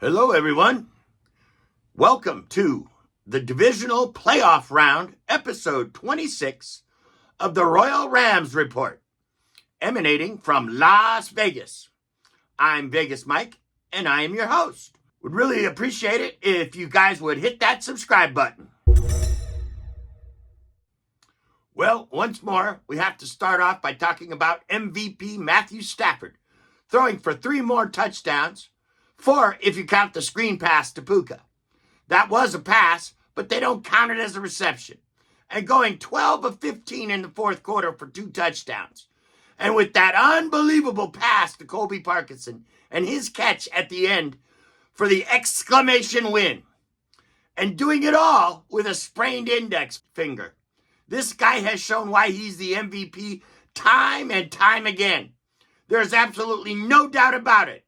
Hello, everyone. Welcome to the divisional playoff round, episode 26 of the Royal Rams Report, emanating from Las Vegas. I'm Vegas Mike, and I am your host. Would really appreciate it if you guys would hit that subscribe button. Well, once more, we have to start off by talking about MVP Matthew Stafford, throwing for 3 more touchdowns, 4 if you count the screen pass to Puka. That was a pass, but they don't count it as a reception. And going 12 of 15 in the fourth quarter for 2 touchdowns. And with that unbelievable pass to Colby Parkinson and his catch at the end for the exclamation win. And doing it all with a sprained index finger. This guy has shown why he's the MVP time and time again. There's absolutely no doubt about it.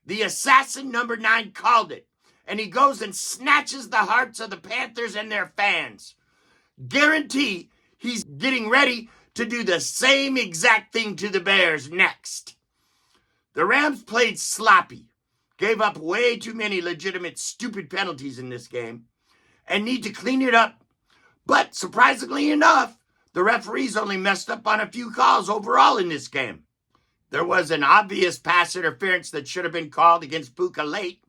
The assassin number 9 called it, and he goes and snatches the hearts of the Panthers and their fans. Guarantee he's getting ready to do the same exact thing to the Bears next. The Rams played sloppy, gave up way too many legitimate stupid penalties in this game, and need to clean it up. But surprisingly enough, the referees only messed up on a few calls overall in this game. There was an obvious pass interference that should have been called against Puka late,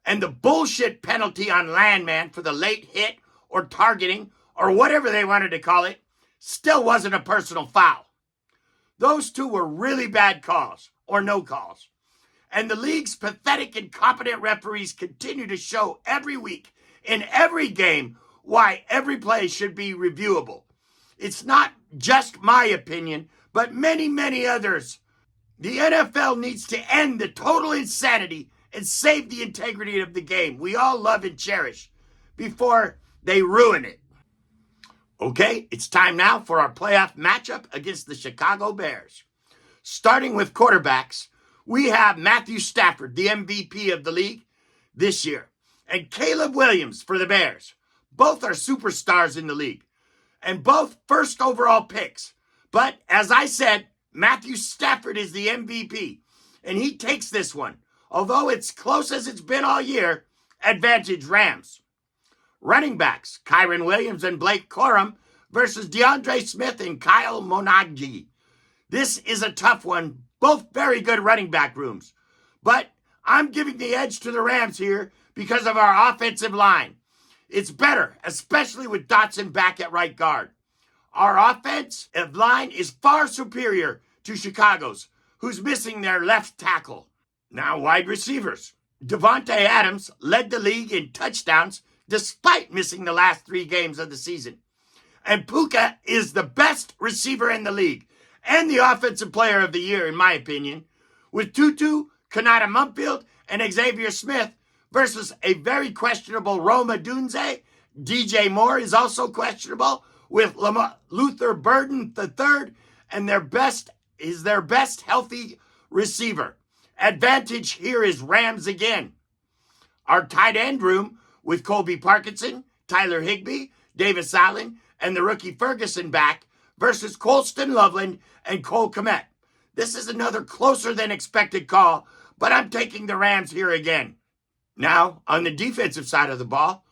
and the bullshit penalty on Landman for the late hit or targeting or whatever they wanted to call it still wasn't a personal foul. Those 2 were really bad calls or no calls. And the league's pathetic, incompetent referees continue to show every week in every game why every play should be reviewable. It's not just my opinion, but many, many others. The NFL needs to end the total insanity and save the integrity of the game we all love and cherish before they ruin it. Okay, it's time now for our playoff matchup against the Chicago Bears. Starting with quarterbacks, we have Matthew Stafford, the MVP of the league this year, and Caleb Williams for the Bears. Both are superstars in the league, and both first overall picks. But as I said, Matthew Stafford is the MVP, and he takes this one. Although it's close as it's been all year, advantage Rams. Running backs, Kyron Williams and Blake Corum versus DeAndre Smith and Kyle Monaghy. This is a tough one, both very good running back rooms. But I'm giving the edge to the Rams here because of our offensive line. It's better, especially with Dotson back at right guard. Our offensive line is far superior to Chicago's, who's missing their left tackle. Now, wide receivers. Devontae Adams led the league in touchdowns despite missing the last 3 games of the season. And Puka is the best receiver in the league and the offensive player of the year, in my opinion, with Tutu, Kanata Mumfield, and Xavier Smith versus a very questionable Roma Dunze. DJ Moore is also questionable, with Luther Burden III, and their best healthy receiver. Advantage here is Rams again. Our tight end room with Colby Parkinson, Tyler Higbee, Davis Allen, and the rookie Ferguson back versus Colston Loveland and Cole Kmet. This is another closer than expected call, but I'm taking the Rams here again. Now, on the defensive side of the ball,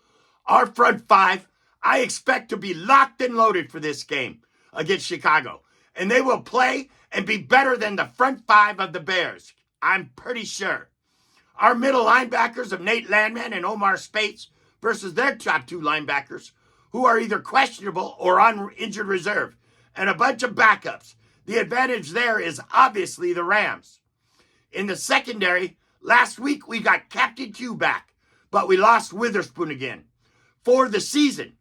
our front 5, I expect to be locked and loaded for this game against Chicago. And they will play and be better than the front 5 of the Bears. I'm pretty sure. Our middle linebackers of Nate Landman and Omar Spates versus their top 2 linebackers, who are either questionable or on injured reserve, and a bunch of backups. The advantage there is obviously the Rams. In the secondary, last week we got Captain Q back, but we lost Witherspoon again for the season.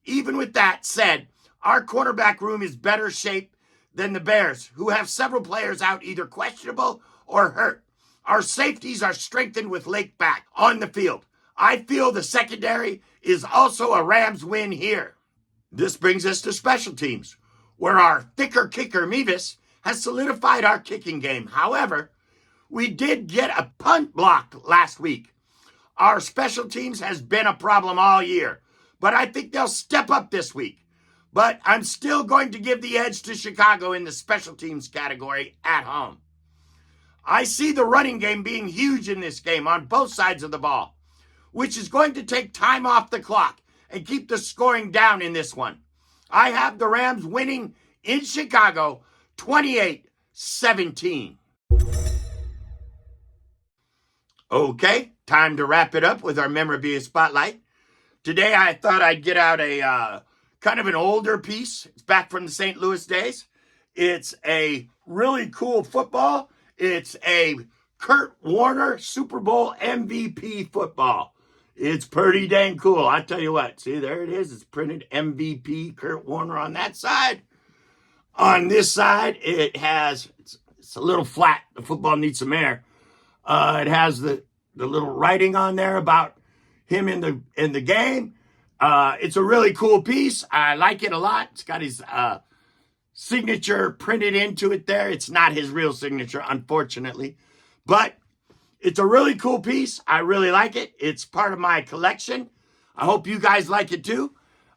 Even with that said, our cornerback room is better shape than the Bears, who have several players out either questionable or hurt. Our safeties are strengthened with Lake back on the field. I feel the secondary is also a Rams win here. This brings us to special teams, where our thicker kicker Mevis has solidified our kicking game. However, we did get a punt block last week. Our special teams has been a problem all year, but I think they'll step up this week. But I'm still going to give the edge to Chicago in the special teams category at home. I see the running game being huge in this game on both sides of the ball, which is going to take time off the clock and keep the scoring down in this one. I have the Rams winning in Chicago 28-17. Okay, time to wrap it up with our memorabilia spotlight. Today I thought I'd get out a kind of an older piece. It's back from the St. Louis days. It's a really cool football. It's a Kurt Warner Super Bowl MVP football. It's pretty dang cool. I tell you what. See, there it is. It's printed MVP Kurt Warner on that side. On this side, it has, it's a little flat. The football needs some air. It has the little writing on there about him in the game. It's a really cool piece. I like it a lot. It's got his signature printed into it there. It's not his real signature, unfortunately. But it's a really cool piece. I really like it. It's part of my collection. I hope you guys like it too.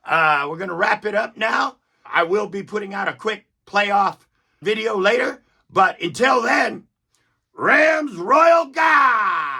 We're going to wrap it up now. I will be putting out a quick playoff video later. But until then, Rams Royal Guard!